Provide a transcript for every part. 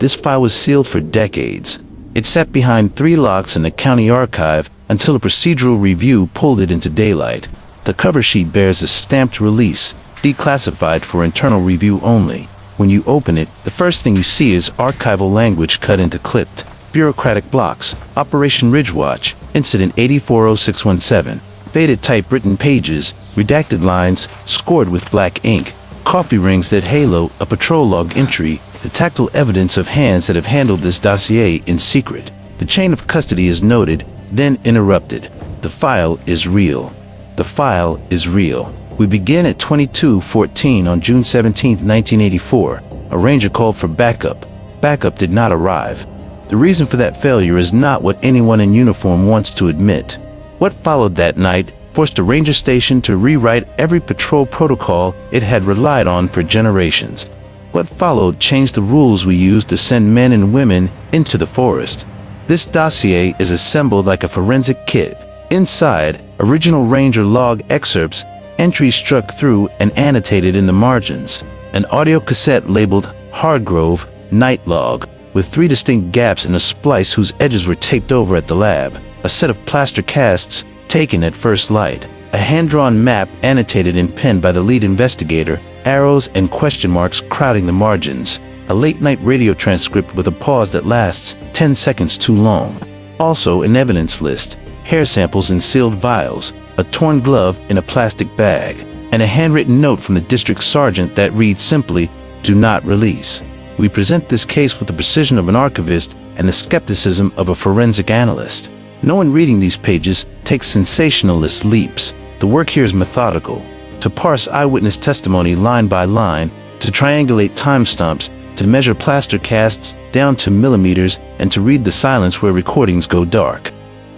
This file was sealed for decades. It sat behind 3 locks in the county archive until a procedural review pulled it into daylight. The cover sheet bears a stamped release, declassified for internal review only. When you open it, the first thing you see is archival language cut into clipped, bureaucratic blocks. Operation Ridgewatch, Incident 840617. Faded typewritten pages, redacted lines, scored with black ink. Coffee rings that halo a patrol log entry, the tactile evidence of hands that have handled this dossier in secret. The chain of custody is noted, then interrupted. The file is real. The file is real. We begin at 22:14 on June 17, 1984. A ranger called for backup. Backup did not arrive. The reason for that failure is not what anyone in uniform wants to admit. What followed that night forced a ranger station to rewrite every patrol protocol it had relied on for generations. What followed changed the rules we used to send men and women into the forest. This dossier is assembled like a forensic kit. Inside, original ranger log excerpts, entries struck through and annotated in the margins. An audio cassette labeled Hargrove Night Log, with 3 distinct gaps in a splice whose edges were taped over at the lab. A set of plaster casts taken at first light. A hand-drawn map annotated in pen by the lead investigator, arrows and question marks crowding the margins. A late-night radio transcript with a pause that lasts 10 seconds too long. Also an evidence list, hair samples in sealed vials, a torn glove in a plastic bag, and a handwritten note from the district sergeant that reads simply, "Do not release." We present this case with the precision of an archivist and the skepticism of a forensic analyst. No one reading these pages takes sensationalist leaps. The work here is methodical. To parse eyewitness testimony line by line, to triangulate timestamps, to measure plaster casts down to millimeters, and to read the silence where recordings go dark.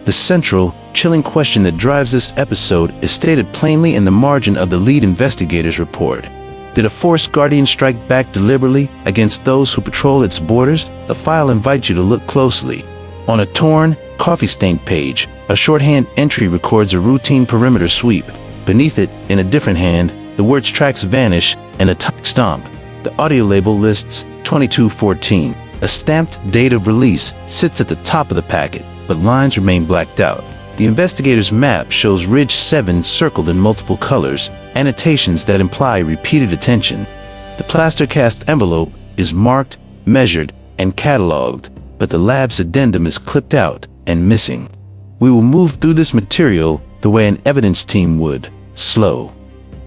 The central, chilling question that drives this episode is stated plainly in the margin of the lead investigator's report. Did a forest guardian strike back deliberately against those who patrol its borders? The file invites you to look closely. On a torn, coffee-stained page, a shorthand entry records a routine perimeter sweep. Beneath it, in a different hand, the words "tracks vanish" and a time stamp. The audio label lists 2214. A stamped date of release sits at the top of the packet, but lines remain blacked out. The investigator's map shows Ridge 7 circled in multiple colors, annotations that imply repeated attention. The plaster cast envelope is marked, measured, and cataloged, but the lab's addendum is clipped out and missing. We will move through this material the way an evidence team would, slow,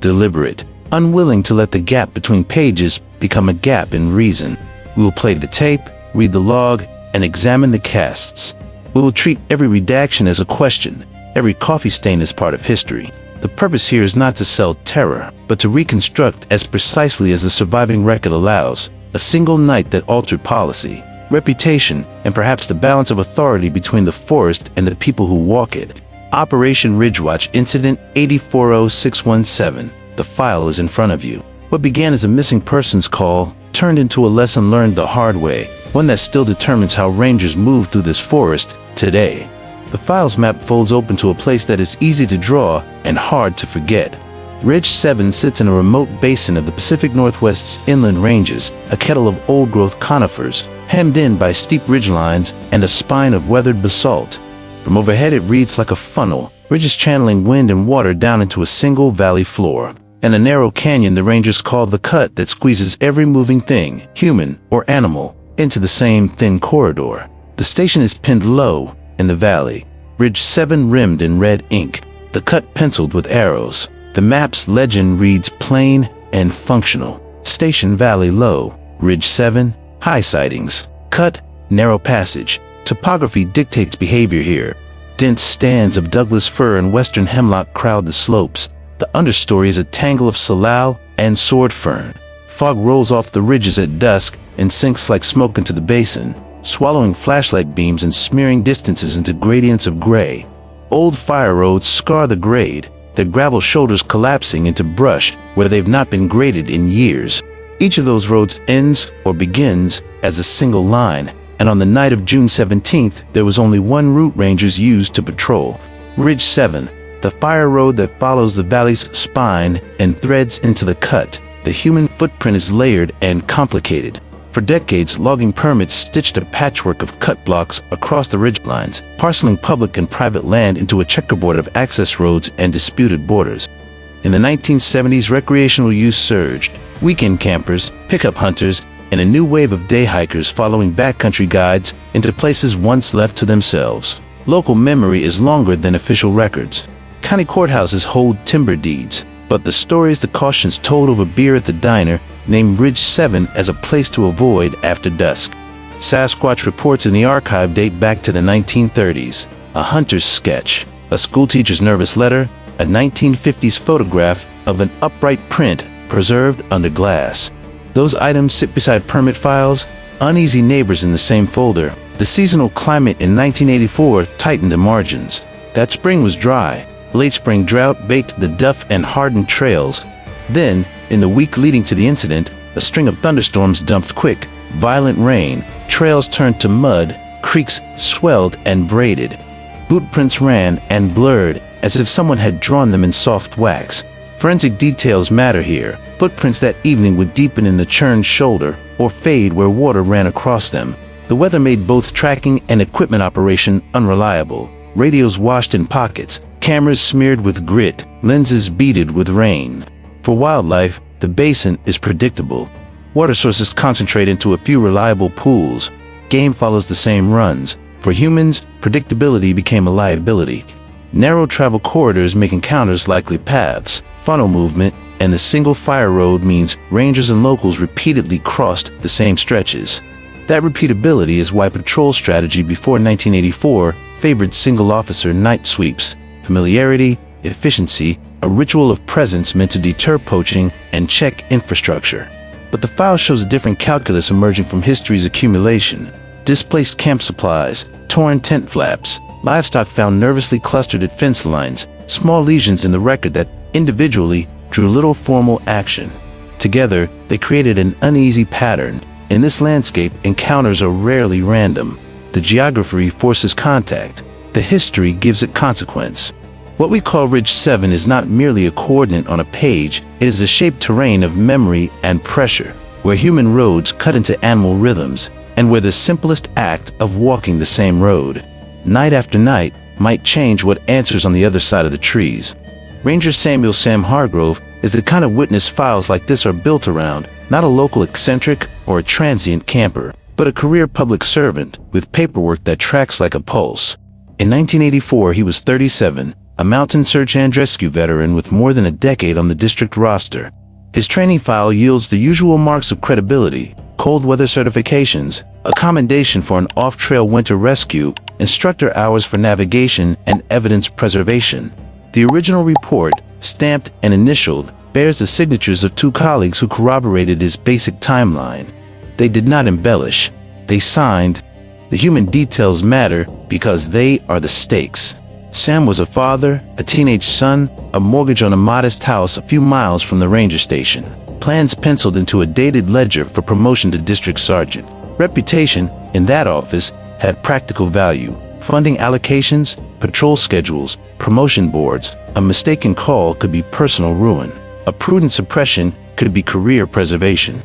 deliberate, unwilling to let the gap between pages become a gap in reason. We will play the tape, read the log, and examine the casts. We will treat every redaction as a question, every coffee stain as part of history. The purpose here is not to sell terror, but to reconstruct as precisely as the surviving record allows, a single night that altered policy, reputation, and perhaps the balance of authority between the forest and the people who walk it. Operation Ridgewatch, Incident 840617. The file is in front of you. What began as a missing persons call turned into a lesson learned the hard way, one that still determines how rangers move through this forest today. The file's map folds open to a place that is easy to draw and hard to forget. Ridge 7 sits in a remote basin of the Pacific Northwest's inland ranges, a kettle of old-growth conifers, hemmed in by steep ridgelines and a spine of weathered basalt. From overhead it reads like a funnel, ridges channeling wind and water down into a single valley floor, and a narrow canyon the rangers call the cut that squeezes every moving thing, human or animal, into the same thin corridor. The station is pinned low in the valley, Ridge 7 rimmed in red ink, the cut penciled with arrows. The map's legend reads plain and functional. Station Valley low, Ridge 7, high sightings. Cut, narrow passage. Topography dictates behavior here. Dense stands of Douglas fir and western hemlock crowd the slopes. The understory is a tangle of salal and sword fern. Fog rolls off the ridges at dusk and sinks like smoke into the basin, swallowing flashlight beams and smearing distances into gradients of gray. Old fire roads scar the grade, their gravel shoulders collapsing into brush where they've not been graded in years. Each of those roads ends or begins as a single line, and on the night of June 17th, there was only one route rangers used to patrol. Ridge 7, the fire road that follows the valley's spine and threads into the cut. The human footprint is layered and complicated. For decades, logging permits stitched a patchwork of cut blocks across the ridge lines, parceling public and private land into a checkerboard of access roads and disputed borders. In the 1970s, recreational use surged. Weekend campers, pickup hunters, and a new wave of day hikers following backcountry guides into places once left to themselves. Local memory is longer than official records. County courthouses hold timber deeds, but the stories the cautions told over beer at the diner named Ridge 7 as a place to avoid after dusk. Sasquatch reports in the archive date back to the 1930s. A hunter's sketch, a schoolteacher's nervous letter, a 1950s photograph of an upright print preserved under glass. Those items sit beside permit files, uneasy neighbors in the same folder. The seasonal climate in 1984 tightened the margins. That spring was dry. Late spring drought baked the duff and hardened trails. Then, in the week leading to the incident, a string of thunderstorms dumped quick, violent rain. Trails turned to mud, creeks swelled and braided. Boot prints ran and blurred as if someone had drawn them in soft wax. Forensic details matter here. Footprints that evening would deepen in the churned shoulder or fade where water ran across them. The weather made both tracking and equipment operation unreliable. Radios washed in pockets, cameras smeared with grit, lenses beaded with rain. For wildlife, the basin is predictable. Water sources concentrate into a few reliable pools. Game follows the same runs. For humans, predictability became a liability. Narrow travel corridors make encounters likely paths. Funnel movement and the single fire road means rangers and locals repeatedly crossed the same stretches. That repeatability is why patrol strategy before 1984 favored single-officer night sweeps. Familiarity, efficiency, a ritual of presence meant to deter poaching and check infrastructure. But the file shows a different calculus emerging from history's accumulation. Displaced camp supplies, torn tent flaps, livestock found nervously clustered at fence lines, small lesions in the record that individually drew little formal action. Together, they created an uneasy pattern. In this landscape, encounters are rarely random. The geography forces contact. The history gives it consequence. What we call Ridge 7 is not merely a coordinate on a page, it is a shaped terrain of memory and pressure, where human roads cut into animal rhythms, and where the simplest act of walking the same road, night after night, might change what answers on the other side of the trees. Ranger Samuel Hargrove is the kind of witness files like this are built around, not a local eccentric or a transient camper, but a career public servant with paperwork that tracks like a pulse. In 1984, he was 37, a mountain search and rescue veteran with more than a decade on the district roster. His training file yields the usual marks of credibility: cold weather certifications, a commendation for an off-trail winter rescue, instructor hours for navigation and evidence preservation. The original report, stamped and initialed, bears the signatures of two colleagues who corroborated his basic timeline. They did not embellish. They signed. The human details matter because they are the stakes. Sam was a father, a teenage son, a mortgage on a modest house a few miles from the ranger station. Plans penciled into a dated ledger for promotion to district sergeant. Reputation, in that office, had practical value. Funding allocations, patrol schedules, promotion boards. A mistaken call could be personal ruin. A prudent suppression could be career preservation.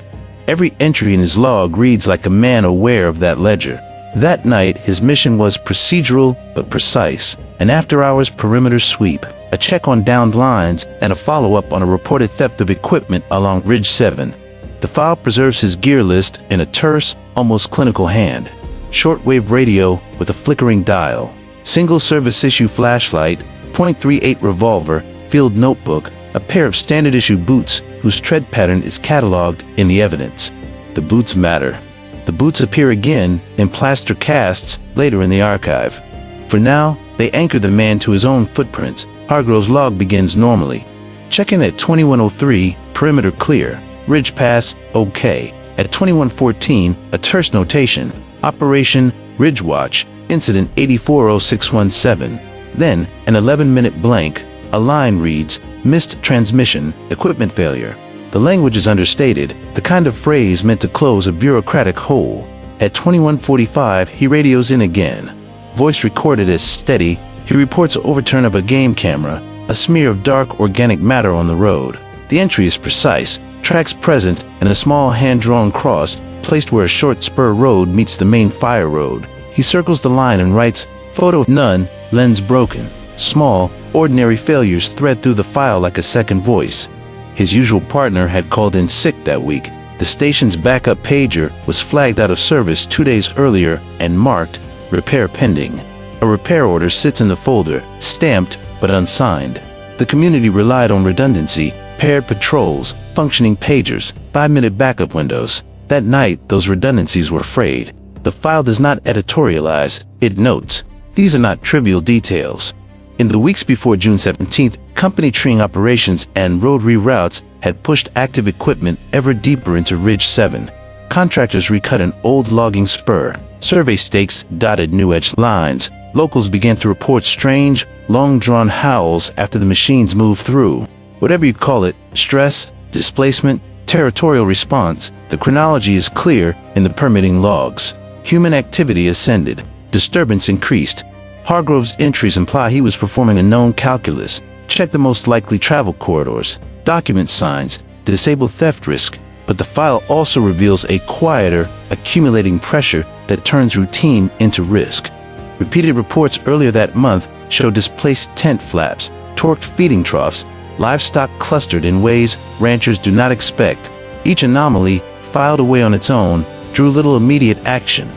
Every entry in his log reads like a man aware of that ledger. That night, his mission was procedural but precise. An after-hours perimeter sweep, a check on downed lines, and a follow-up on a reported theft of equipment along Ridge 7. The file preserves his gear list in a terse, almost clinical hand. Shortwave radio with a flickering dial, single service issue flashlight, .38 revolver, field notebook, a pair of standard issue boots whose tread pattern is cataloged in the evidence. The boots matter. The boots appear again in plaster casts later in the archive. For now, they anchor the man to his own footprints. Hargrove's log begins normally. Check-in at 2103, perimeter clear. Ridge pass, okay. At 2114, a terse notation. Operation Ridgewatch, incident 840617. Then, an 11-minute blank. A line reads, missed transmission, equipment failure. The language is understated, the kind of phrase meant to close a bureaucratic hole. At 2145, he radios in again. Voice recorded as steady, he reports overturn of a game camera, a smear of dark organic matter on the road. The entry is precise, tracks present, and a small hand-drawn cross placed where a short spur road meets the main fire road. He circles the line and writes, "Photo none, lens broken." Small, ordinary failures thread through the file like a second voice. His usual partner had called in sick that week. The station's backup pager was flagged out of service 2 days earlier and marked "repair pending." A repair order sits in the folder, stamped but unsigned. The community relied on redundancy, paired patrols, functioning pagers, 5-minute backup windows. That night, those redundancies were frayed. The file does not editorialize, it notes. These are not trivial details. In the weeks before June 17th, company treeing operations and road reroutes had pushed active equipment ever deeper into Ridge 7. Contractors recut an old logging spur. Survey stakes dotted new edge lines. Locals began to report strange, long-drawn howls after the machines moved through. Whatever you call it, stress, displacement, territorial response, the chronology is clear in the permitting logs. Human activity ascended. Disturbance increased. Hargrove's entries imply he was performing a known calculus. Check the most likely travel corridors, document signs, disable theft risk, but the file also reveals a quieter, accumulating pressure that turns routine into risk. Repeated reports earlier that month show displaced tent flaps, torqued feeding troughs, livestock clustered in ways ranchers do not expect. Each anomaly, filed away on its own, drew little immediate action.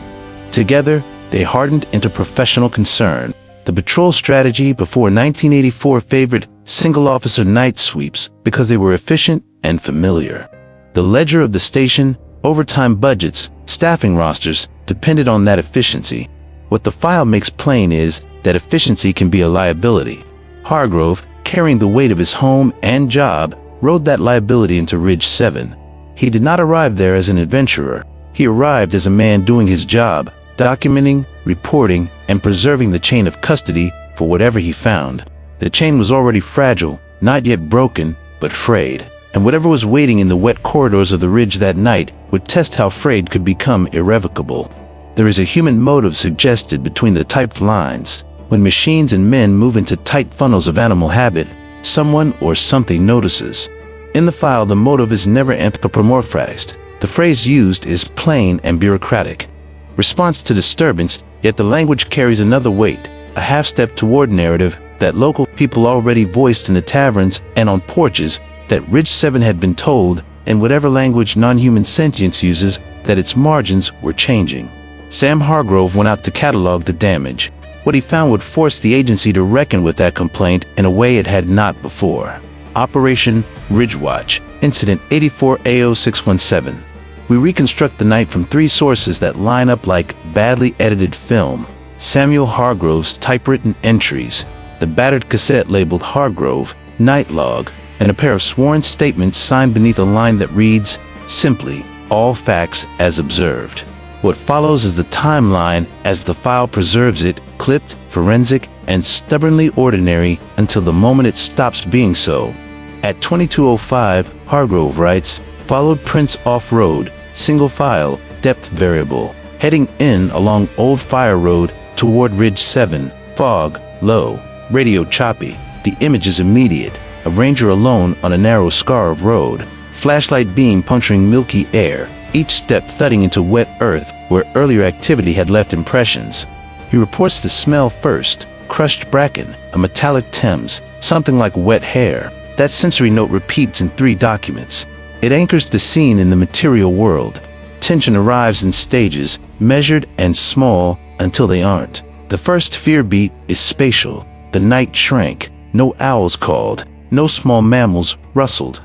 Together, they hardened into professional concern. The patrol strategy before 1984 favored single-officer night sweeps because they were efficient and familiar. The ledger of the station, overtime budgets, staffing rosters depended on that efficiency. What the file makes plain is that efficiency can be a liability. Hargrove, carrying the weight of his home and job, rode that liability into Ridge 7. He did not arrive there as an adventurer. He arrived as a man doing his job, documenting, reporting, and preserving the chain of custody for whatever he found. The chain was already fragile, not yet broken, but frayed. And whatever was waiting in the wet corridors of the ridge that night would test how frayed could become irrevocable. There is a human motive suggested between the typed lines. When machines and men move into tight funnels of animal habit, someone or something notices. In the file, the motive is never anthropomorphized. The phrase used is plain and bureaucratic. Response to disturbance, yet the language carries another weight, a half-step toward narrative that local people already voiced in the taverns and on porches, that Ridge 7 had been told, in whatever language non-human sentience uses, that its margins were changing. Sam Hargrove went out to catalog the damage. What he found would force the agency to reckon with that complaint in a way it had not before. Operation Ridgewatch, Incident 84A0617. We reconstruct the night from 3 sources that line up like badly edited film. Samuel Hargrove's typewritten entries, the battered cassette labeled Hargrove, Night Log, and a pair of sworn statements signed beneath a line that reads, simply, all facts as observed. What follows is the timeline as the file preserves it, clipped, forensic, and stubbornly ordinary until the moment it stops being so. At 22:05, Hargrove writes, followed Prince off-road, single file, depth variable, heading in along Old Fire Road toward Ridge 7, fog, low, radio choppy. The image is immediate, a ranger alone on a narrow scar of road, flashlight beam puncturing milky air, each step thudding into wet earth where earlier activity had left impressions. He reports the smell first, crushed bracken, a metallic Thames, something like wet hair. That sensory note repeats in 3 documents. It anchors the scene in the material world. Tension arrives in stages, measured and small until they aren't. The first fear beat is spatial. The night shrank. No owls called. No small mammals rustled.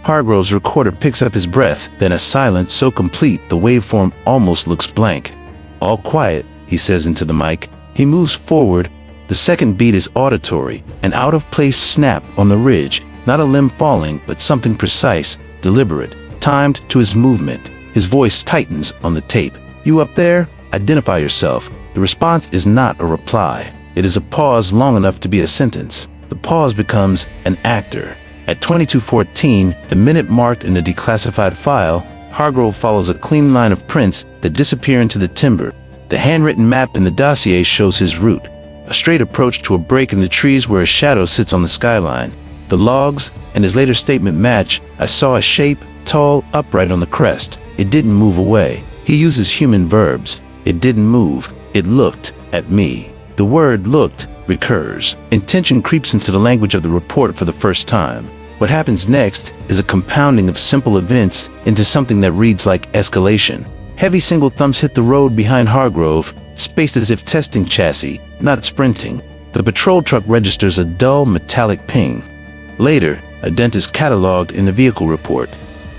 Hargrove's recorder picks up his breath, then a silence so complete the waveform almost looks blank. All quiet, he says into the mic. He moves forward. The second beat is auditory, an out-of-place snap on the ridge, not a limb falling, but something precise, deliberate, timed to his movement. His voice tightens on the tape. You up there? Identify yourself. The response is not a reply. It is a pause long enough to be a sentence. The pause becomes an actor. At 22:14, the minute marked in the declassified file, Hargrove follows a clean line of prints that disappear into the timber. The handwritten map in the dossier shows his route, a straight approach to a break in the trees where a shadow sits on the skyline. The logs and his later statement match. I saw a shape, tall, upright on the crest. It didn't move away. He uses human verbs. It didn't move. It looked at me. The word looked recurs. Intention creeps into the language of the report for the first time. What happens next is a compounding of simple events into something that reads like escalation. Heavy single thumbs hit the road behind Hargrove, spaced as if testing chassis, not sprinting. The patrol truck registers a dull metallic ping. Later, a dent is cataloged in the vehicle report.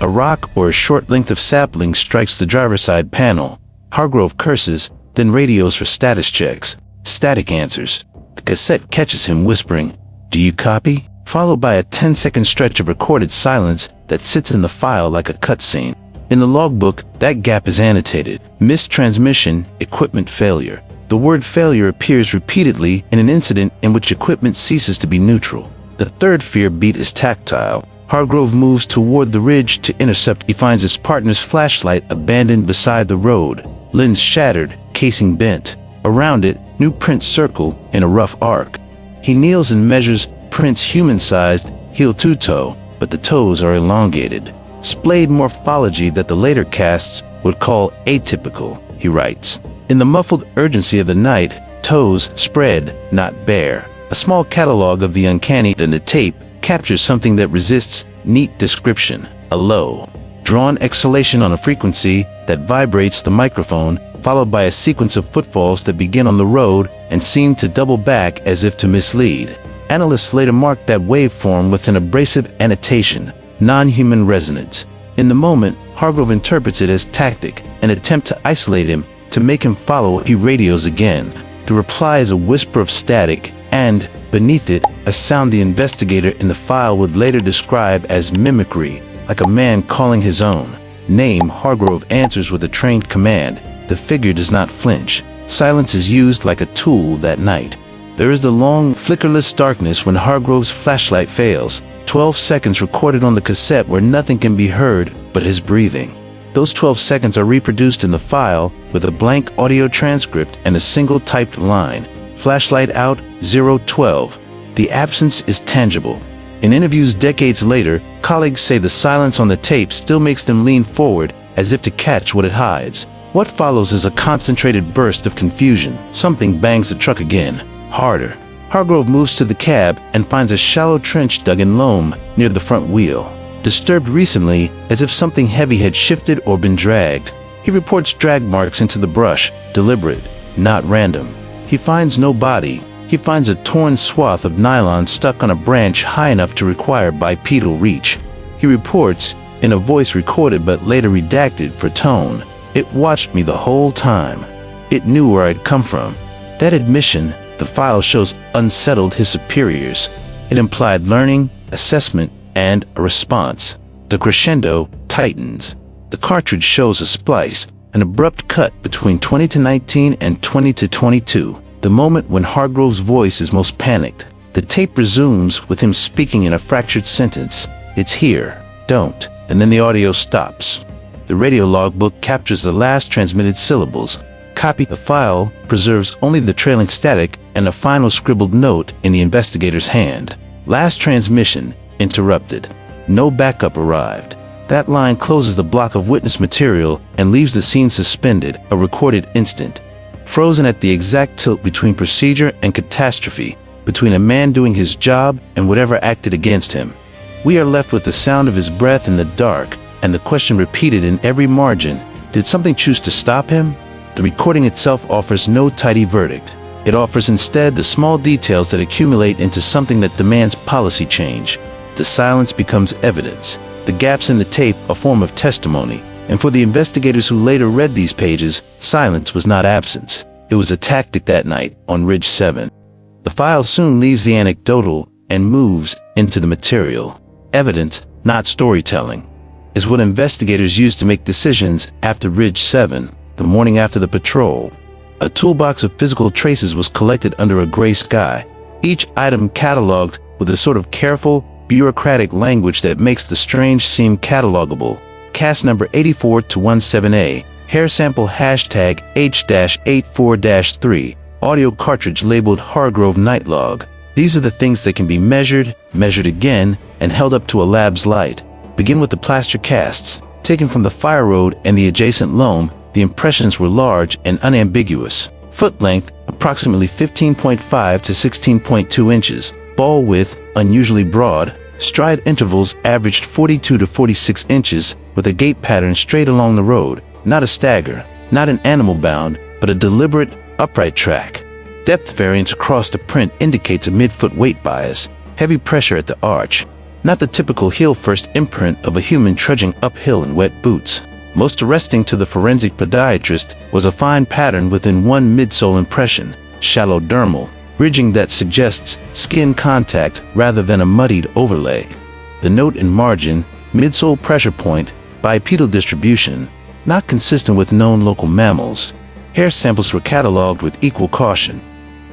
A rock or a short length of sapling strikes the driver's side panel. Hargrove curses, then radios for status checks. Static answers. The cassette catches him whispering, "Do you copy?" Followed by a 10-second stretch of recorded silence that sits in the file like a cutscene. In the logbook, that gap is annotated. Missed transmission, equipment failure. The word failure appears repeatedly in an incident in which equipment ceases to be neutral. The third fear beat is tactile. Hargrove moves toward the ridge to intercept. He finds his partner's flashlight abandoned beside the road. Lens shattered, casing bent. Around it, new prints circle in a rough arc. He kneels and measures prints human-sized, heel to toe, but the toes are elongated. Splayed morphology that the later casts would call atypical, he writes. In the muffled urgency of the night, toes spread, not bare. A small catalog of the uncanny. Then the tape captures something that resists neat description. A low, drawn exhalation on a frequency that vibrates the microphone, followed by a sequence of footfalls that begin on the road and seem to double back as if to mislead. Analysts later marked that waveform with an abrasive annotation, non-human resonance. In the moment, Hargrove interprets it as tactic, an attempt to isolate him, to make him follow. He radios again. The reply is a whisper of static, and, beneath it, a sound the investigator in the file would later describe as mimicry, like a man calling his own name. Hargrove answers with a trained command. The figure does not flinch. Silence is used like a tool that night. There is the long, flickerless darkness when Hargrove's flashlight fails. 12 seconds recorded on the cassette where nothing can be heard but his breathing. Those 12 seconds are reproduced in the file with a blank audio transcript and a single typed line. Flashlight out, 012. The absence is tangible. In interviews decades later, colleagues say the silence on the tape still makes them lean forward as if to catch what it hides. What follows is a concentrated burst of confusion. Something bangs the truck again. Harder. Hargrove moves to the cab and finds a shallow trench dug in loam near the front wheel. Disturbed recently, as if something heavy had shifted or been dragged. He reports drag marks into the brush, deliberate, not random. He finds no body. He finds a torn swath of nylon stuck on a branch high enough to require bipedal reach. He reports, in a voice recorded but later redacted for tone, "It watched me the whole time. It knew where I'd come from." That admission, the file shows, unsettled his superiors. It implied learning, assessment, and a response. The crescendo tightens. The cartridge shows a splice, an abrupt cut between 20 to 19 and 20 to 22, the moment when Hargrove's voice is most panicked. The tape resumes with him speaking in a fractured sentence. "It's here. Don't." And then the audio stops. The radio logbook captures the last transmitted syllables. Copy. The file preserves only the trailing static and a final scribbled note in the investigator's hand. Last transmission interrupted. No backup arrived. That line closes the block of witness material and leaves the scene suspended, a recorded instant. Frozen at the exact tilt between procedure and catastrophe, between a man doing his job and whatever acted against him. We are left with the sound of his breath in the dark, and the question repeated in every margin, did something choose to stop him? The recording itself offers no tidy verdict. It offers instead the small details that accumulate into something that demands policy change. The silence becomes evidence. The gaps in the tape a form of testimony. And for the investigators who later read these pages, silence was not absence. It was a tactic that night on Ridge 7. The file soon leaves the anecdotal and moves into the material. Evidence, not storytelling, is what investigators used to make decisions after Ridge 7. The morning after the patrol, a toolbox of physical traces was collected under a gray sky, each item cataloged with a sort of careful, bureaucratic language that makes the strange seem catalogable. Cast number 84-17A, hair sample hashtag H-84-3, audio cartridge labeled Hargrove Night Log. These are the things that can be measured, measured again, and held up to a lab's light. Begin with the plaster casts, taken from the fire road and the adjacent loam, The impressions were large and unambiguous. Foot length, approximately 15.5 to 16.2 inches. Ball width, unusually broad. Stride intervals averaged 42 to 46 inches, with a gait pattern straight along the road. Not a stagger, not an animal bound, but a deliberate, upright track. Depth variance across the print indicates a mid-foot weight bias. Heavy pressure at the arch. Not the typical heel-first imprint of a human trudging uphill in wet boots. Most arresting to the forensic podiatrist was a fine pattern within one midsole impression, shallow dermal, ridging that suggests skin contact rather than a muddied overlay. The note in margin, midsole pressure point, bipedal distribution, not consistent with known local mammals. Hair samples were cataloged with equal caution.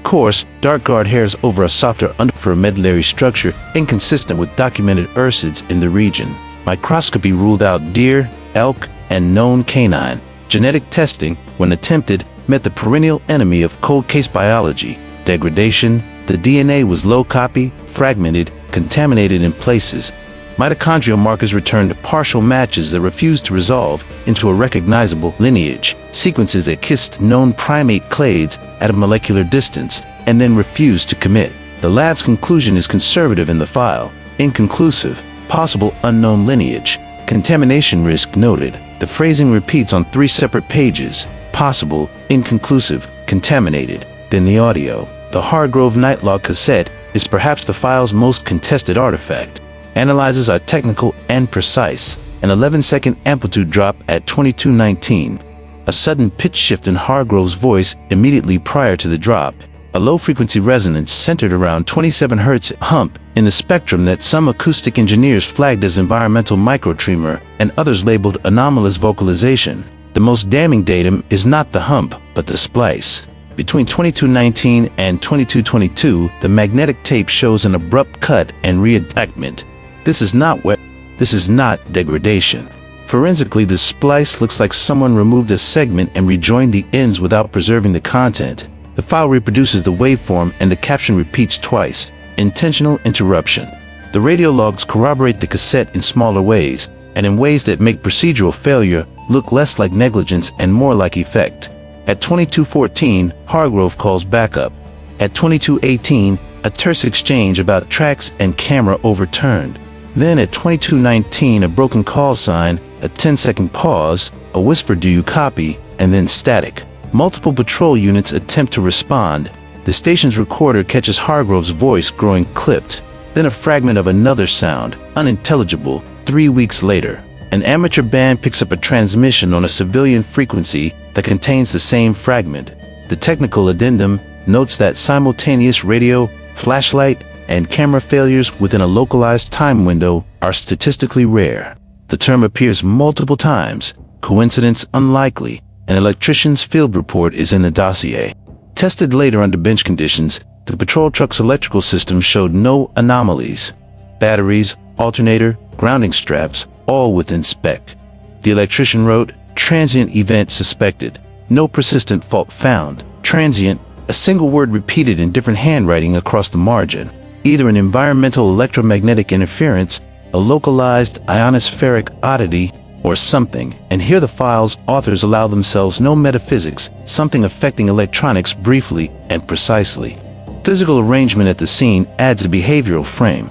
Coarse, dark guard hairs over a softer under for a medullary structure inconsistent with documented ursids in the region. Microscopy ruled out deer, elk, and known canine. Genetic testing, when attempted, met the perennial enemy of cold case biology, degradation. The DNA was low copy, fragmented, contaminated in places. Mitochondrial markers returned partial matches that refused to resolve into a recognizable lineage, sequences that kissed known primate clades at a molecular distance, and then refused to commit. The lab's conclusion is conservative in the file, inconclusive, possible unknown lineage, contamination risk noted. The phrasing repeats on 3 separate pages, possible, inconclusive, contaminated. Then the audio. The Hargrove Nightlog cassette is perhaps the file's most contested artifact. Analyzes are technical and precise. An 11-second amplitude drop at 2219. A sudden pitch shift in Hargrove's voice immediately prior to the drop. A low-frequency resonance centered around 27 Hz hump in the spectrum that some acoustic engineers flagged as environmental microtremor and others labeled anomalous vocalization. The most damning datum is not the hump, but the splice. Between 2219 and 2222, the magnetic tape shows an abrupt cut and reattachment. This is not degradation. Forensically, the splice looks like someone removed a segment and rejoined the ends without preserving the content. The file reproduces the waveform and the caption repeats twice. Intentional interruption. The radio logs corroborate the cassette in smaller ways, and in ways that make procedural failure look less like negligence and more like effect. At 2214, Hargrove calls backup. At 2218, a terse exchange about tracks and camera overturned. Then at 2219, a broken call sign, a 10-second pause, a whisper, "Do you copy?" and then static. Multiple patrol units attempt to respond. The station's recorder catches Hargrove's voice growing clipped. Then a fragment of another sound, unintelligible. 3 weeks later, an amateur band picks up a transmission on a civilian frequency that contains the same fragment. The technical addendum notes that simultaneous radio, flashlight, and camera failures within a localized time window are statistically rare. The term appears multiple times. Coincidence unlikely. An electrician's field report is in the dossier. Tested later under bench conditions, the patrol truck's electrical system showed no anomalies. Batteries, alternator, grounding straps, all within spec. The electrician wrote, "Transient event suspected. No persistent fault found. Transient, a single word repeated in different handwriting across the margin. Either an environmental electromagnetic interference, a localized ionospheric oddity, or something." And here the file's authors allow themselves no metaphysics, something affecting electronics briefly and precisely. Physical arrangement at the scene adds a behavioral frame.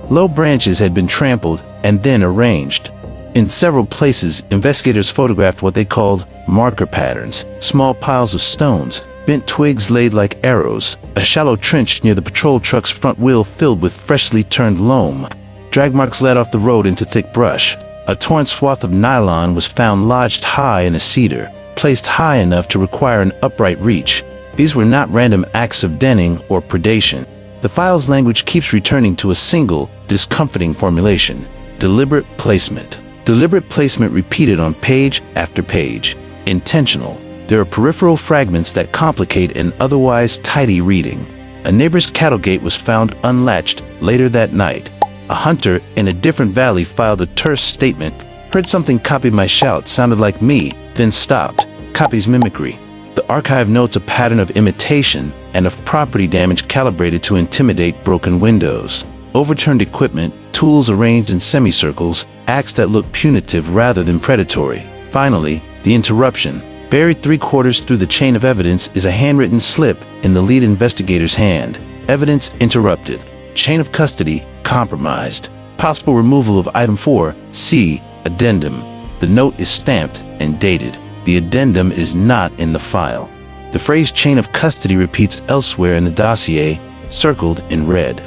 Low branches had been trampled and then arranged. In several places, investigators photographed what they called marker patterns, small piles of stones, bent twigs laid like arrows, a shallow trench near the patrol truck's front wheel filled with freshly turned loam. Drag marks led off the road into thick brush. A torn swath of nylon was found lodged high in a cedar, placed high enough to require an upright reach. These were not random acts of denning or predation. The file's language keeps returning to a single, discomforting formulation: deliberate placement. Deliberate placement repeated on page after page. Intentional. There are peripheral fragments that complicate an otherwise tidy reading. A neighbor's cattle gate was found unlatched later that night. A hunter in a different valley filed a terse statement. "Heard something copy my shout, sounded like me, then stopped." Copies mimicry. The archive notes a pattern of imitation and of property damage calibrated to intimidate broken windows. Overturned equipment, tools arranged in semicircles, acts that look punitive rather than predatory. Finally, the interruption. Buried 3/4 through the chain of evidence is a handwritten slip in the lead investigator's hand. Evidence interrupted. Chain of custody compromised. Possible removal of item 4, C, addendum. The note is stamped and dated. The addendum is not in the file. The phrase chain of custody repeats elsewhere in the dossier, circled in red.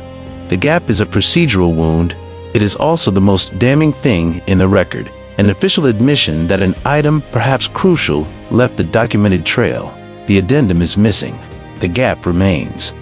The gap is a procedural wound. It is also the most damning thing in the record, an official admission that an item, perhaps crucial, left a documented trail. The addendum is missing. The gap remains.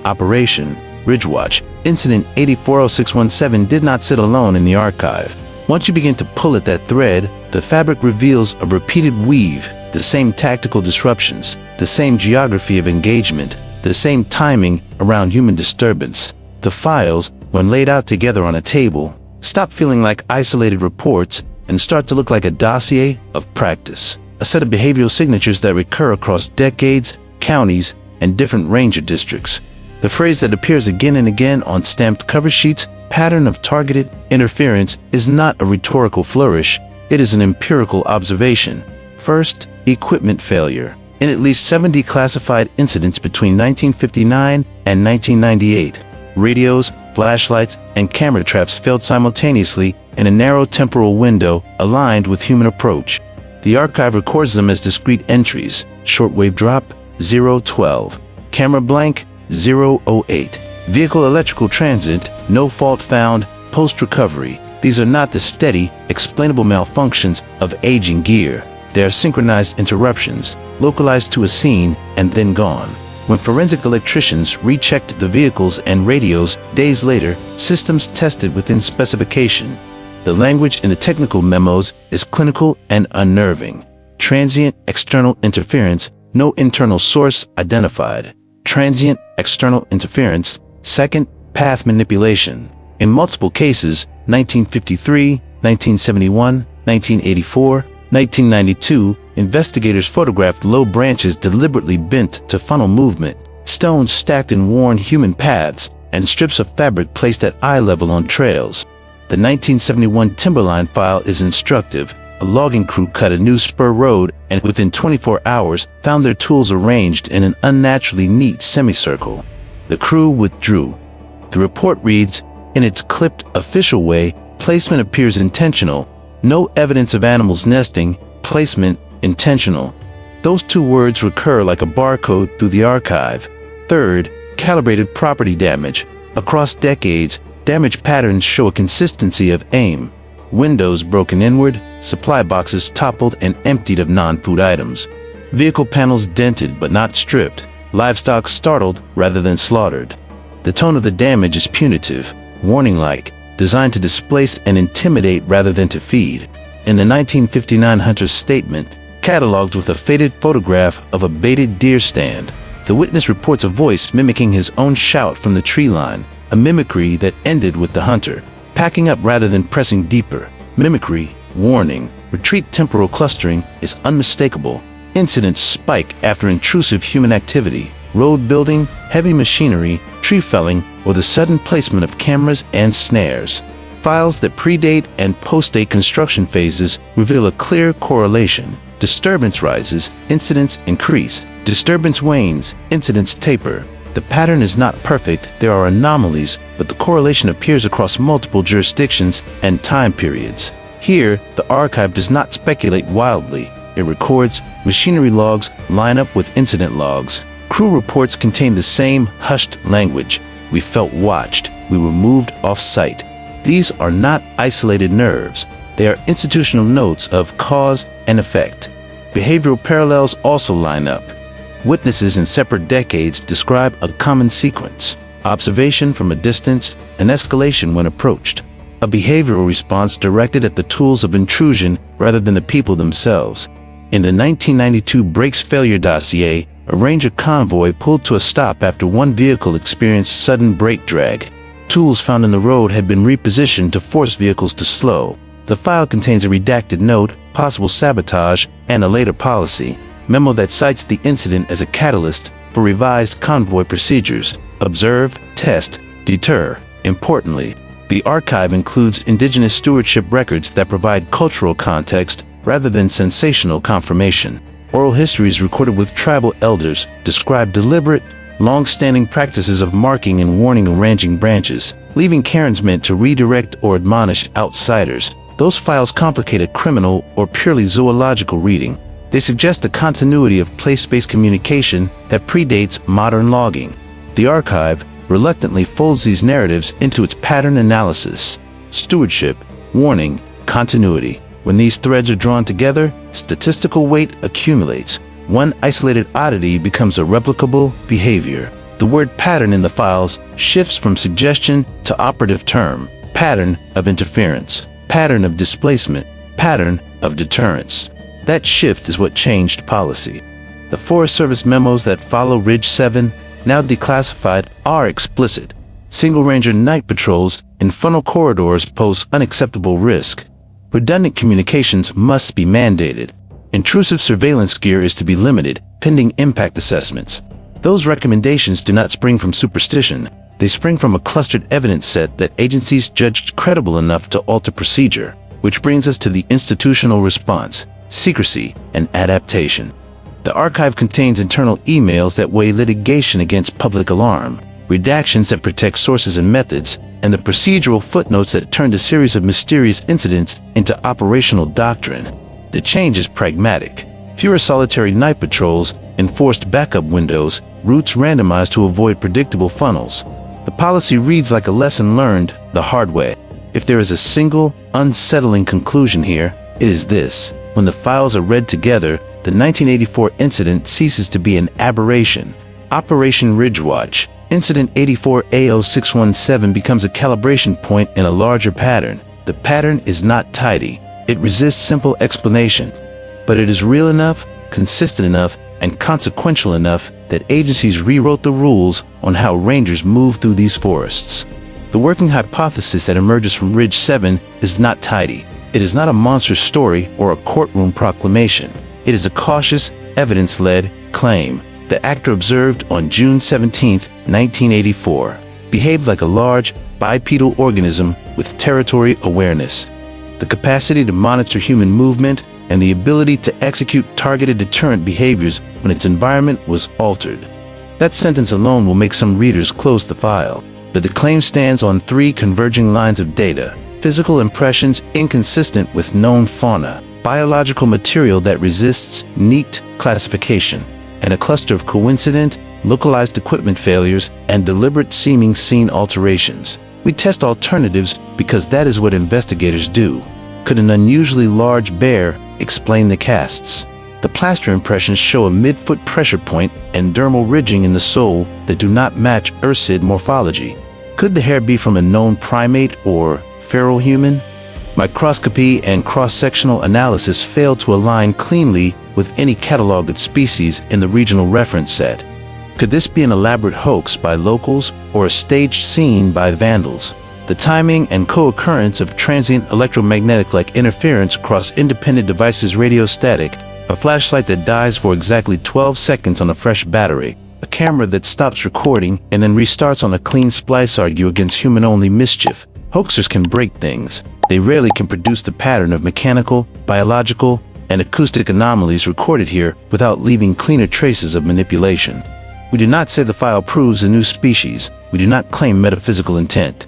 Operation Ridgewatch, Incident 840617 did not sit alone in the archive. Once you begin to pull at that thread, the fabric reveals a repeated weave, the same tactical disruptions, the same geography of engagement, the same timing around human disturbance. The files, when laid out together on a table, stop feeling like isolated reports and start to look like a dossier of practice, a set of behavioral signatures that recur across decades, counties, and different ranger districts. The phrase that appears again and again on stamped cover sheets, pattern of targeted interference, is not a rhetorical flourish, it is an empirical observation. First, equipment failure. In at least 7 declassified incidents between 1959 and 1998, radios, flashlights, and camera traps failed simultaneously in a narrow temporal window aligned with human approach. The archive records them as discrete entries: shortwave drop, 012, camera blank, 008, vehicle electrical transit, no fault found, post-recovery. These are not the steady, explainable malfunctions of aging gear. They are synchronized interruptions, localized to a scene and then gone. When forensic electricians rechecked the vehicles and radios days later, systems tested within specification. The language in the technical memos is clinical and unnerving. Transient external interference, no internal source identified. Transient external interference. Second, path manipulation. In multiple cases, 1953, 1971, 1984, 1992, investigators photographed low branches deliberately bent to funnel movement, stones stacked in worn human paths, and strips of fabric placed at eye level on trails. The 1971 Timberline file is instructive. A logging crew cut a new spur road and within 24 hours found their tools arranged in an unnaturally neat semicircle. The crew withdrew. The report reads, in its clipped, official way, placement appears intentional. No evidence of animals nesting, placement intentional. Those two words recur like a barcode through the archive. Third, calibrated property damage. Across decades, damage patterns show a consistency of aim. Windows broken inward, supply boxes toppled and emptied of non-food items. Vehicle panels dented but not stripped. Livestock startled rather than slaughtered. The tone of the damage is punitive, warning-like, designed to displace and intimidate rather than to feed. In the 1959 Hunter's statement, cataloged with a faded photograph of a baited deer stand, the witness reports a voice mimicking his own shout from the tree line, a mimicry that ended with the hunter packing up rather than pressing deeper. Mimicry, warning, retreat temporal clustering is unmistakable. Incidents spike after intrusive human activity, road building, heavy machinery, tree felling, or the sudden placement of cameras and snares. Files that predate and postdate construction phases reveal a clear correlation. Disturbance rises, incidents increase. Disturbance wanes, incidents taper. The pattern is not perfect, there are anomalies, but the correlation appears across multiple jurisdictions and time periods. Here, the archive does not speculate wildly. It records. Machinery logs line up with incident logs. Crew reports contain the same hushed language. We felt watched. We were moved off-site. These are not isolated nerves. They are institutional notes of cause and effect. Behavioral parallels also line up. Witnesses in separate decades describe a common sequence: observation from a distance, an escalation when approached, a behavioral response directed at the tools of intrusion rather than the people themselves. In the 1992 brakes failure dossier, a Ranger convoy pulled to a stop after one vehicle experienced sudden brake drag. Tools found in the road had been repositioned to force vehicles to slow. The file contains a redacted note, possible sabotage, and a later policy memo that cites the incident as a catalyst for revised convoy procedures: observe, test, deter. Importantly, the archive includes indigenous stewardship records that provide cultural context rather than sensational confirmation. Oral histories recorded with tribal elders describe deliberate, long-standing practices of marking and warning arranging branches, leaving cairns meant to redirect or admonish outsiders. Those files complicate a criminal or purely zoological reading. They suggest a continuity of place-based communication that predates modern logging. The archive reluctantly folds these narratives into its pattern analysis. Stewardship, warning, continuity. When these threads are drawn together, statistical weight accumulates. One isolated oddity becomes a replicable behavior. The word pattern in the files shifts from suggestion to operative term. Pattern of interference, pattern of displacement, pattern of deterrence. That shift is what changed policy. The Forest Service memos that follow Ridge 7, now declassified, are explicit. Single ranger night patrols in funnel corridors pose unacceptable risk. Redundant communications must be mandated. Intrusive surveillance gear is to be limited, pending impact assessments. Those recommendations do not spring from superstition. They spring from a clustered evidence set that agencies judged credible enough to alter procedure. Which brings us to the institutional response: secrecy and adaptation. The archive contains internal emails that weigh litigation against public alarm, redactions that protect sources and methods, and the procedural footnotes that turned a series of mysterious incidents into operational doctrine. The change is pragmatic. Fewer solitary night patrols, enforced backup windows, routes randomized to avoid predictable funnels. The policy reads like a lesson learned the hard way. If there is a single, unsettling conclusion here, it is this: when the files are read together, the 1984 incident ceases to be an aberration. Operation Ridgewatch, Incident 84A0617, becomes a calibration point in a larger pattern. The pattern is not tidy. It resists simple explanation. But it is real enough, consistent enough, and consequential enough that agencies rewrote the rules on how rangers move through these forests. The working hypothesis that emerges from Ridge 7 is not tidy. It is not a monster story or a courtroom proclamation. It is a cautious, evidence-led claim. The actor observed on June 17, 1984, behaved like a large, bipedal organism with territory awareness, the capacity to monitor human movement, and the ability to execute targeted deterrent behaviors when its environment was altered. That sentence alone will make some readers close the file. But the claim stands on three converging lines of data: physical impressions inconsistent with known fauna, biological material that resists neat classification, and a cluster of coincident, localized equipment failures and deliberate seeming scene alterations. We test alternatives because that is what investigators do. Could an unusually large bear explain the casts? The plaster impressions show a mid-foot pressure point and dermal ridging in the sole that do not match ursid morphology. Could the hair be from a known primate or feral human? Microscopy and cross-sectional analysis fail to align cleanly with any cataloged species in the regional reference set. Could this be an elaborate hoax by locals or a staged scene by vandals? The timing and co-occurrence of transient electromagnetic-like interference across independent devices, radiostatic, a flashlight that dies for exactly 12 seconds on a fresh battery, a camera that stops recording and then restarts on a clean splice, argue against human-only mischief. Hoaxers can break things. They rarely can produce the pattern of mechanical, biological, and acoustic anomalies recorded here without leaving cleaner traces of manipulation. We do not say the file proves a new species. We do not claim metaphysical intent.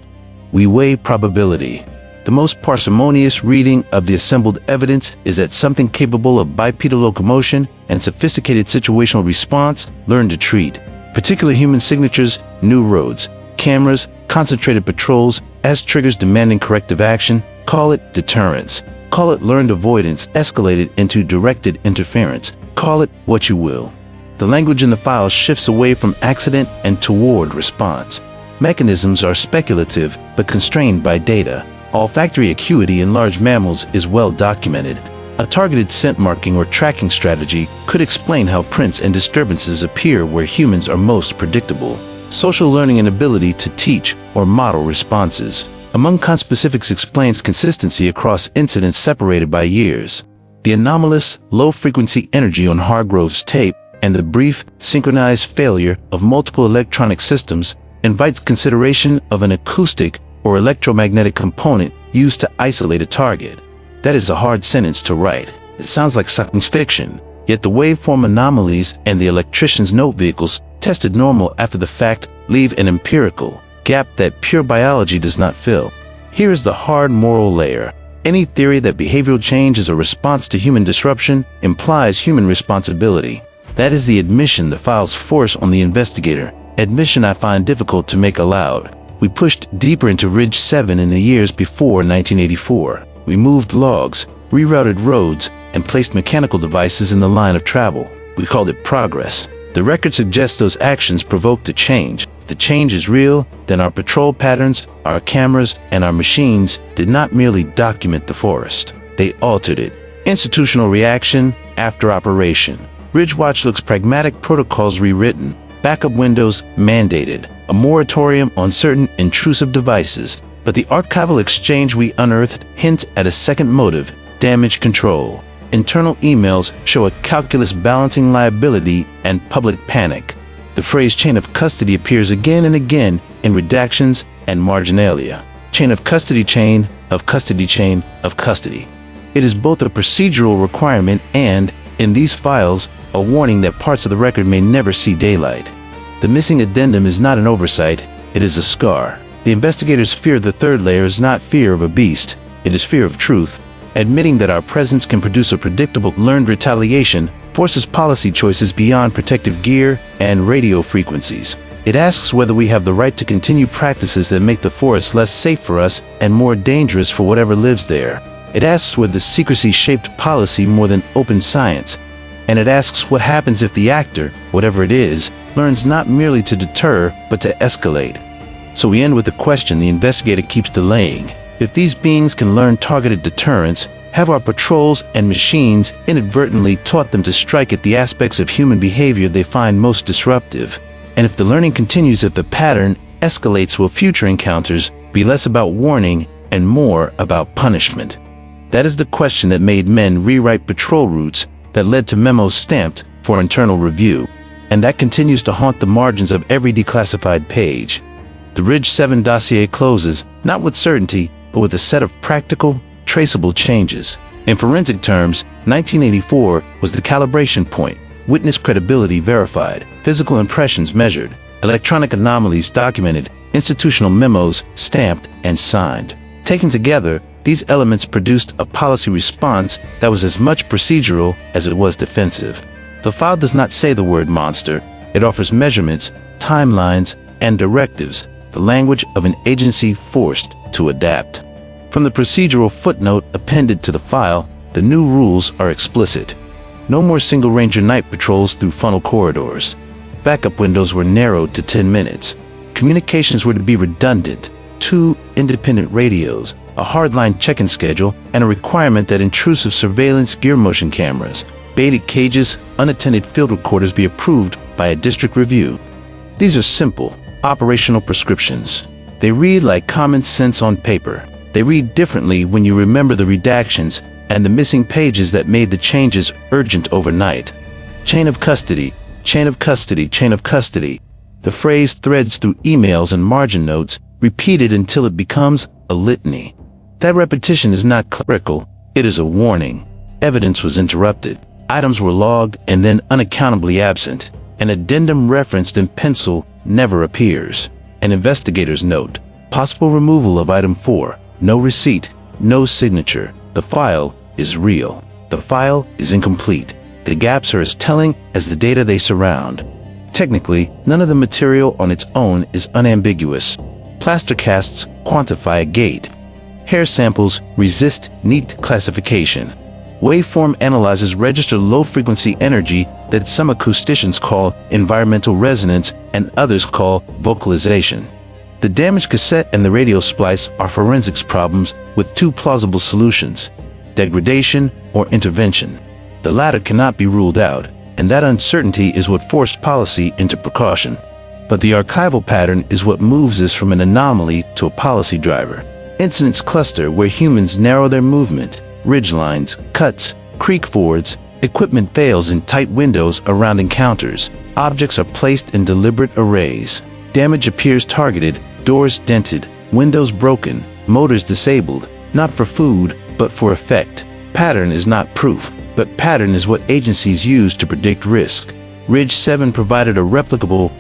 We weigh probability. The most parsimonious reading of the assembled evidence is that something capable of bipedal locomotion and sophisticated situational response learned to treat particular human signatures, new roads, cameras, concentrated patrols as triggers demanding corrective action. Call it deterrence. Call it learned avoidance escalated into directed interference. Call it what you will. The language in the file shifts away from accident and toward response. Mechanisms are speculative but constrained by data. Olfactory acuity in large mammals is well documented. A targeted scent marking or tracking strategy could explain how prints and disturbances appear where humans are most predictable. Social learning and ability to teach or model responses. Among conspecifics explains consistency across incidents separated by years. The anomalous, low-frequency energy on Hargrove's tape and the brief, synchronized failure of multiple electronic systems invites consideration of an acoustic or electromagnetic component used to isolate a target. That is a hard sentence to write. It sounds like science fiction, Yet the waveform anomalies and the electrician's note vehicles, tested normal after the fact, leave an empirical gap that pure biology does not fill. Here is the hard moral layer. Any theory that behavioral change is a response to human disruption implies human responsibility. That is the admission the files force on the investigator, admission I find difficult to make aloud. We pushed deeper into Ridge 7 in the years before 1984. We moved logs, rerouted roads, and placed mechanical devices in the line of travel. We called it progress. The record suggests those actions provoked a change. If the change is real, then our patrol patterns, our cameras, and our machines did not merely document the forest. They altered it. Institutional reaction after operation. Ridgewatch looks pragmatic, protocols rewritten, backup windows mandated, a moratorium on certain intrusive devices. But the archival exchange we unearthed hints at a second motive, damage control. Internal emails show a calculus balancing liability and public panic. The phrase chain of custody appears again and again in redactions and marginalia. Chain of custody, chain of custody, chain of custody. It is both a procedural requirement and, in these files, a warning that parts of the record may never see daylight. The missing addendum is not an oversight, it is a scar. The investigators' fear of the third layer is not fear of a beast, it is fear of truth. Admitting that our presence can produce a predictable, learned retaliation forces policy choices beyond protective gear and radio frequencies. It asks whether we have the right to continue practices that make the forest less safe for us and more dangerous for whatever lives there. It asks whether secrecy shaped policy more than open science. And it asks what happens if the actor, whatever it is, learns not merely to deter, but to escalate. So we end with the question the investigator keeps delaying. If these beings can learn targeted deterrence, have our patrols and machines inadvertently taught them to strike at the aspects of human behavior they find most disruptive? And if the learning continues, if the pattern escalates, will future encounters be less about warning and more about punishment? That is the question that made men rewrite patrol routes, that led to memos stamped for internal review, and that continues to haunt the margins of every declassified page. The Ridge 7 dossier closes, not with certainty, but with a set of practical, traceable changes. In forensic terms, 1984 was the calibration point, witness credibility verified, physical impressions measured, electronic anomalies documented, institutional memos stamped and signed. Taken together, these elements produced a policy response that was as much procedural as it was defensive. The file does not say the word monster, it offers measurements, timelines, and directives, the language of an agency forced to adapt. From the procedural footnote appended to the file, the new rules are explicit. No more single ranger night patrols through funnel corridors. Backup windows were narrowed to 10 minutes. Communications were to be redundant. 2 independent radios, a hardline check-in schedule, and a requirement that intrusive surveillance gear motion cameras, baited cages, unattended field recorders be approved by a district review. These are simple, operational prescriptions. They read like common sense on paper. They read differently when you remember the redactions and the missing pages that made the changes urgent overnight. Chain of custody, chain of custody, chain of custody. The phrase threads through emails and margin notes, repeated until it becomes a litany. That repetition is not clerical, it is a warning. Evidence was interrupted. Items were logged and then unaccountably absent. An addendum referenced in pencil never appears. An investigator's note. Possible removal of item 4. No receipt, no signature. The file is real. The file is incomplete. The gaps are as telling as the data they surround. Technically, none of the material on its own is unambiguous. Plaster casts quantify a gate. Hair samples resist neat classification. Waveform analyzes register low-frequency energy that some acousticians call environmental resonance and others call vocalization. The damaged cassette and the radio splice are forensics problems with 2 plausible solutions: degradation or intervention. The latter cannot be ruled out, and that uncertainty is what forced policy into precaution. But the archival pattern is what moves us from an anomaly to a policy driver. Incidents cluster where humans narrow their movement. Ridge lines, cuts, creek fords, equipment fails in tight windows around encounters. Objects are placed in deliberate arrays. Damage appears targeted, doors dented, windows broken, motors disabled, not for food, but for effect. Pattern is not proof, but pattern is what agencies use to predict risk. Ridge 7 provided a replicable,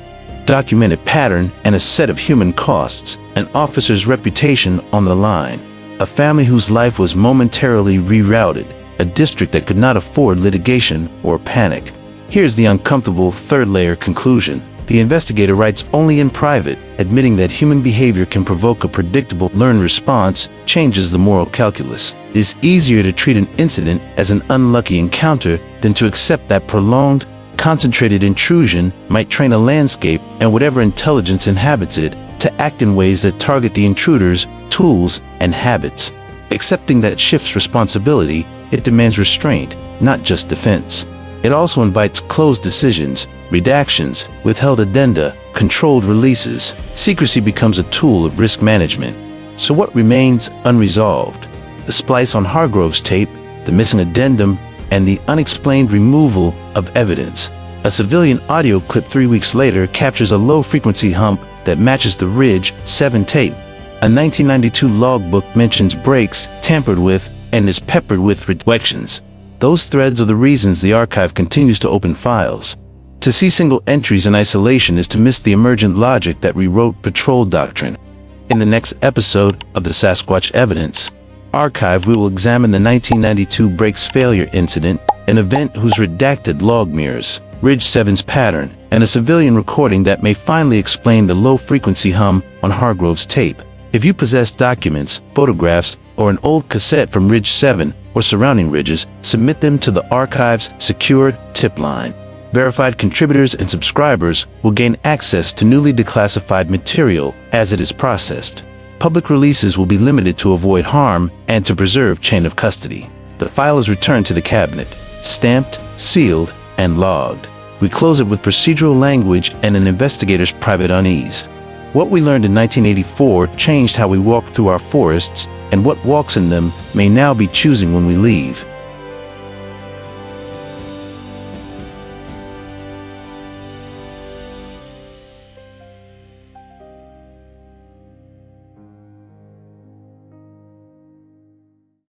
documented pattern and a set of human costs, an officer's reputation on the line, a family whose life was momentarily rerouted, a district that could not afford litigation or panic. Here's the uncomfortable third-layer conclusion. The investigator writes only in private, admitting that human behavior can provoke a predictable learned response changes the moral calculus. It is easier to treat an incident as an unlucky encounter than to accept that prolonged, concentrated intrusion might train a landscape and whatever intelligence inhabits it to act in ways that target the intruder's tools and habits. Accepting that shifts responsibility, it demands restraint, not just defense. It also invites closed decisions, redactions, withheld addenda, controlled releases. Secrecy becomes a tool of risk management. So what remains unresolved? The splice on Hargrove's tape, the missing addendum, and the unexplained removal of evidence. A civilian audio clip 3 weeks later captures a low-frequency hump that matches the Ridge 7 tape. A 1992 logbook mentions breaks tampered with and is peppered with rejections. Those threads are the reasons the archive continues to open files. To see single entries in isolation is to miss the emergent logic that rewrote patrol doctrine. In the next episode of the Sasquatch Evidence Archive, we will examine the 1992 brakes failure incident, an event whose redacted log mirrors Ridge 7's pattern, and a civilian recording that may finally explain the low-frequency hum on Hargrove's tape. If you possess documents, photographs, or an old cassette from Ridge 7 or surrounding ridges, submit them to the archive's secured tip line. Verified contributors and subscribers will gain access to newly declassified material as it is processed. Public releases will be limited to avoid harm and to preserve chain of custody. The file is returned to the cabinet, stamped, sealed, and logged. We close it with procedural language and an investigator's private unease. What we learned in 1984 changed how we walk through our forests, and what walks in them may now be choosing when we leave.